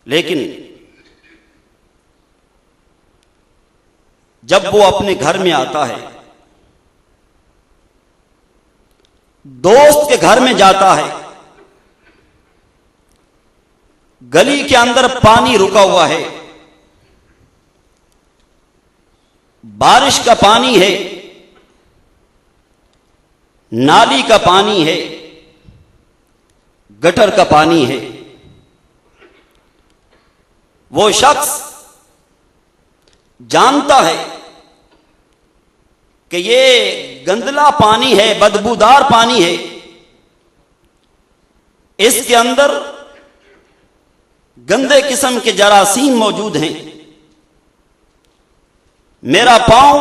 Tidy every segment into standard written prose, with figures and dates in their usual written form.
लेकिन जब वो अपने घर में आता है, दोस्त के घर में जाता है, गली के अंदर पानी रुका हुआ है, बारिश का पानी है, नाली का पानी है, गटर का पानी है। वो शख्स जानता है कि ये गंदला पानी है, बदबूदार पानी है, इसके अंदर गंदे किस्म के जरासीम मौजूद हैं। मेरा पांव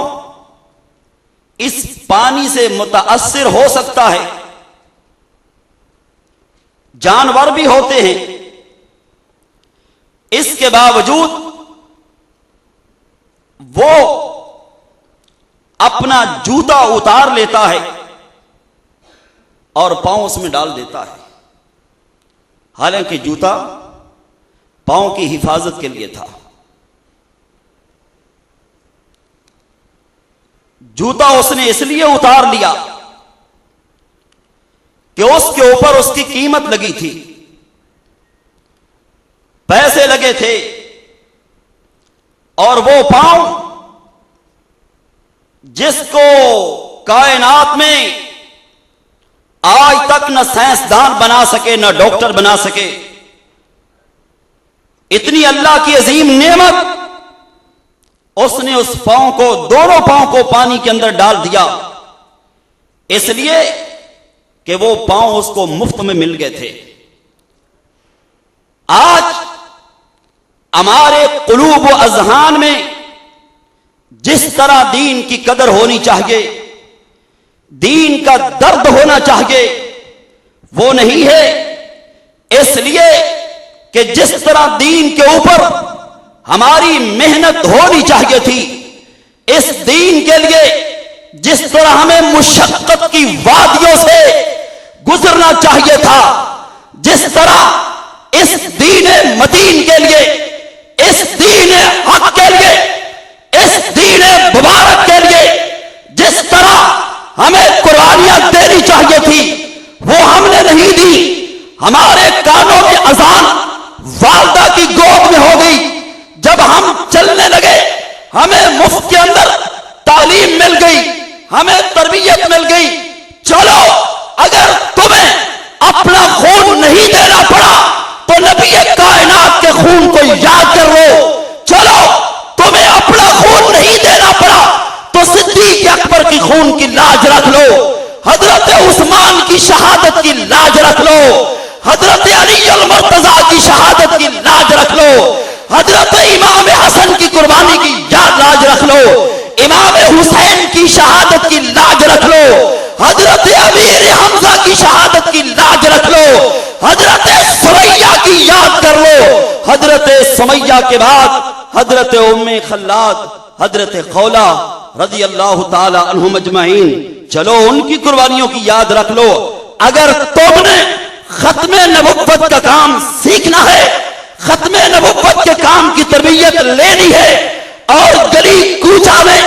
इस पानी से मुताअस्सिर हो सकता है। जानवर भी होते हैं, इसके बावजूद वो अपना जूता उतार लेता है और पांव उसमें डाल देता है। हालांकि जूता पांव की हिफाजत के लिए था। जूता उसने इसलिए उतार लिया कि उसके ऊपर उसकी कीमत लगी थी, पैसे लगे थे, और वो पांव जिसको कायनात में आज तक न साइंसदान बना सके न डॉक्टर बना सके, इतनी अल्लाह की अजीम नेमत, उसने उस पांव को, दोनों पांव को पानी के अंदर डाल दिया, इसलिए कि वो पांव उसको मुफ्त में मिल गए थे। आज हमारे कुलूब व अज़हान में जिस तरह दीन की कदर होनी चाहिए, दीन का दर्द होना चाहिए, वो नहीं है। इसलिए कि जिस तरह दीन के ऊपर हमारी मेहनत होनी चाहिए थी, इस दीन के लिए जिस तरह हमें मुशक्कत की वादियों से गुजरना चाहिए था, जिस तरह इस दीन मदीन के लिए, इस दीन हक के लिए, इस दीन मुबारक के लिए जिस तरह हमें कुर्बानियां देनी चाहिए थी, वो हमने नहीं दी। हमारे कानों की अजान वालदा की गोद में हो गई। जब हम चलने लगे, हमें मुफ्त के अंदर तालीम मिल गई, हमें तरबियत मिल गई। चलो, अगर तुम्हें अपना खून नहीं देना पड़ा तो नबी कायनात के खून को याद कर लो। चलो, तुम्हें अपना खून नहीं देना पड़ा तो सिद्दीक अकबर की खून की लाज रख लो, हजरत उस्मान की शहादत की लाज रख लो, हजरत अली अल मुर्तजा की शहादत की लाज रख लो, हजरत इमाम हसन की कुर्बानी की याद लाज रख लो, इमाम हुसैन की शहादत की लाज रख लो, हजरत अमीर हमजा की शहादत की लाज रख लो, हजरत सुमैया की याद कर लो। हजरत सुमैया के बाद हजरत उम्मे खल्लाद, हजरत खौला रज़ी अल्लाह ताला अन्हुम अजमईन, चलो उनकी कुर्बानियों की याद रख लो। अगर तुमने खत्मे नबुव्वत का काम सीखना है, खत्मे नबुव्वत के काम की तरबियत लेनी है और गली कूचा में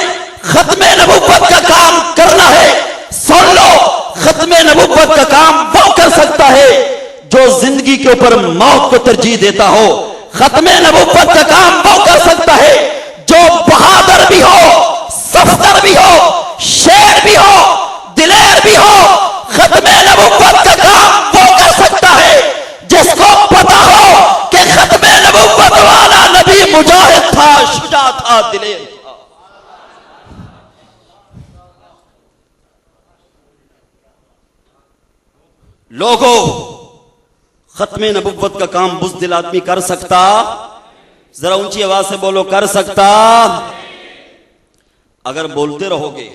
खत्मे नबुव्वत का काम करना है, सुन लो, खत्मे नबुव्वत का काम वो कर सकता है जो जिंदगी के ऊपर मौत को तरजीह देता हो। खत्मे नबुव्वत का काम वो कर सकता है जो बहादुर भी हो, सफ्तर भी हो, शेर भी हो, दिलेर भी हो। खत्मे नबुव्वत का काम वो कर सकता है जिसको पता हो कि खत्मे नबुव्वत वाला नबी मुजाहिद था, शुजा था, दिलेर था। लोगों, खत्मे नबुव्वत का काम बुज़दिल आदमी कर सकता? जरा ऊंची आवाज से बोलो, कर सकता? अगर बोलते रहोगे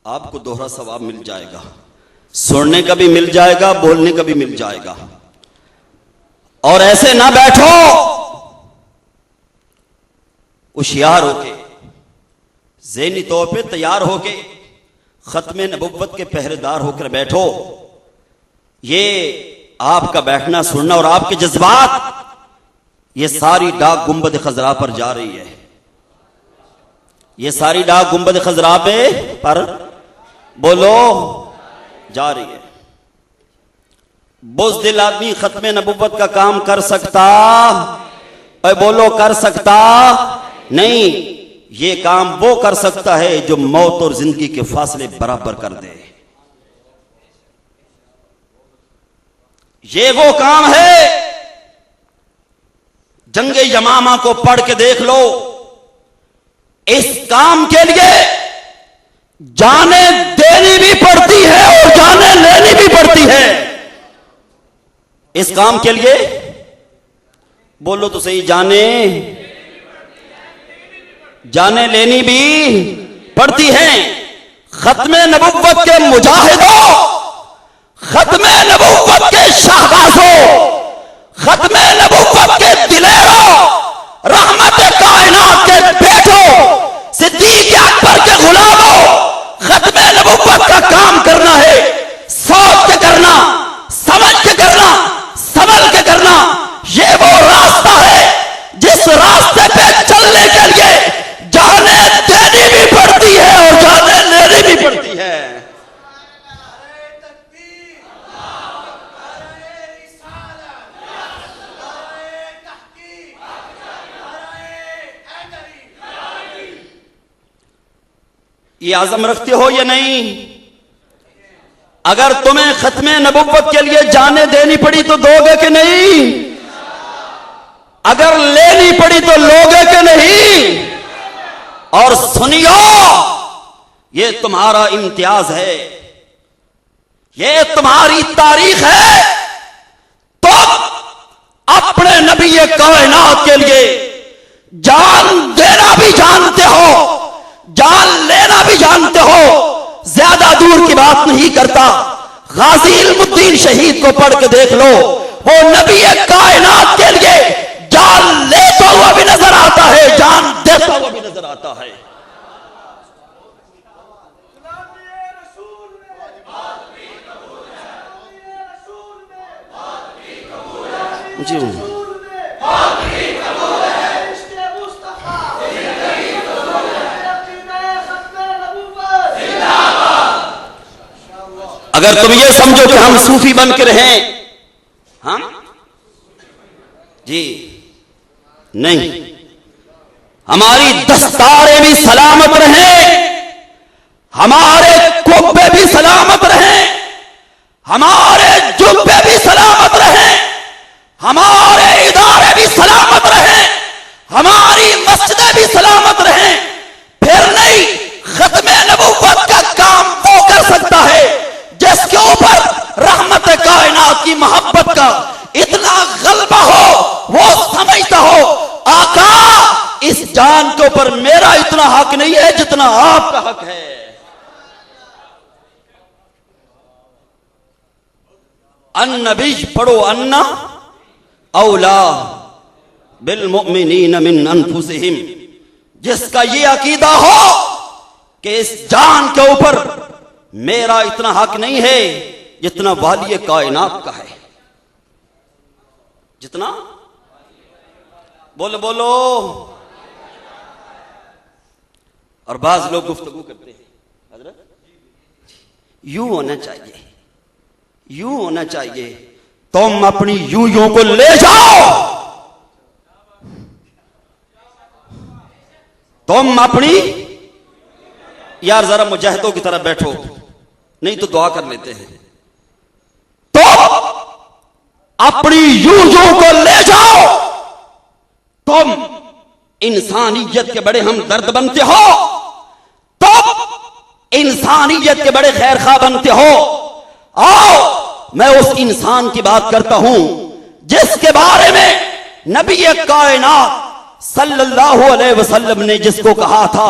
आपको दोहरा सवाब मिल जाएगा, सुनने का भी मिल जाएगा, बोलने का भी मिल जाएगा। और ऐसे ना बैठो, होशियार होके, ज़हनी तौर पे तैयार होके, खत्मे नबुव्वत के पहरेदार होकर बैठो। ये आपका बैठना, सुनना और आपके जज्बात, ये सारी डाक गुंबद खजरा पर जा रही है। ये सारी डाक गुंबद खजरा पे पर बोलो जा रही है। बुज़दिल आदमी खत्मे नबुव्वत का काम कर सकता, बोलो कर सकता नहीं। ये काम वो कर सकता है जो मौत और जिंदगी के फासले बराबर कर दे। ये वो काम है। जंगे यमामा को पढ़ के देख लो। इस काम के लिए जाने देनी भी पड़ती है और जाने लेनी भी पड़ती है। इस काम के लिए बोलो तो सही, जाने लेनी भी पड़ती है। खत्मे नबुव्वत के मुजाहिदों, खत्मे नबुव्वत के शाहबाजों, खत्मे नबुव्वत के दिलेरों, रहमत कायनात के बेटों, सिद्दीक अकबर के गुलामों, खत्मे नबुव्वत का काम करना है। सोच के करना, समझ के करना, संभल के करना। ये वो रास्ता है जिस रास्ते पे चलने के लिए जाने देनी भी पड़ती है और जाने लेनी भी पड़ती है। ये आज़म रखते हो या नहीं? अगर तुम्हें खत्मे नबुव्वत के लिए जाने देनी पड़ी तो दोगे कि नहीं? अगर लेनी पड़ी तो लोगे कि नहीं? और सुनियो, ये तुम्हारा इम्तियाज है, ये तुम्हारी तारीख है। तुम अपने नबी कायनात के लिए जान देना भी जानते हो, जान लेना भी जानते हो। ज्यादा दूर की बात नहीं करता। गाजी इल्मुद्दीन शहीद को पढ़ के देख लो। वो नबी कायनात के लिए जान लेता हुआ भी नजर आता है, जान देता हुआ भी नजर आता है। जी अगर तुम ये समझो कि हम सूफी बन के रहें, हाँ जी नहीं, हमारी दस्तारें भी सलामत रहें, हमारे कुब्बे भी सलामत रहें, हमारे जुब्बे भी सलामत रहें, हमारे इदारे भी सलामत रहें, हमारी मस्जिदें भी सलामत रहें, फिर नहीं खत्मे नबुव्वत का काम वो कर सकता है जिसके ऊपर रहमत कायनात की मोहब्बत का इतना गलबा हो, वो समझता हो आका इस जान के ऊपर मेरा इतना हक नहीं है जितना आपका हक है। अन्नबी पढ़ो, अन्ना औला बिल मुमिनीन मिन अनफुसिहिम। जिसका ये अकीदा हो कि इस जान के ऊपर मेरा इतना हक नहीं है जितना वाली कायनात का है। जितना बोलो बोलो। और बाज लोग गुफ्तगू करते हैं, हजरत यूं होना चाहिए, यूं होना चाहिए। तुम अपनी यूं को ले जाओ, तुम अपनी, यार जरा मुजाहिदों की तरह बैठो, नहीं तो दुआ कर लेते हैं। तो अपनी यूं को ले जाओ। तुम इंसानियत के बड़े हमदर्द बनते हो, तुम इंसानियत के बड़े खैर खा बनते हो। आओ मैं उस इंसान की बात करता हूं जिसके बारे में नबी कायनात सल्लल्लाहु अलैहि वसल्लम ने जिसको कहा था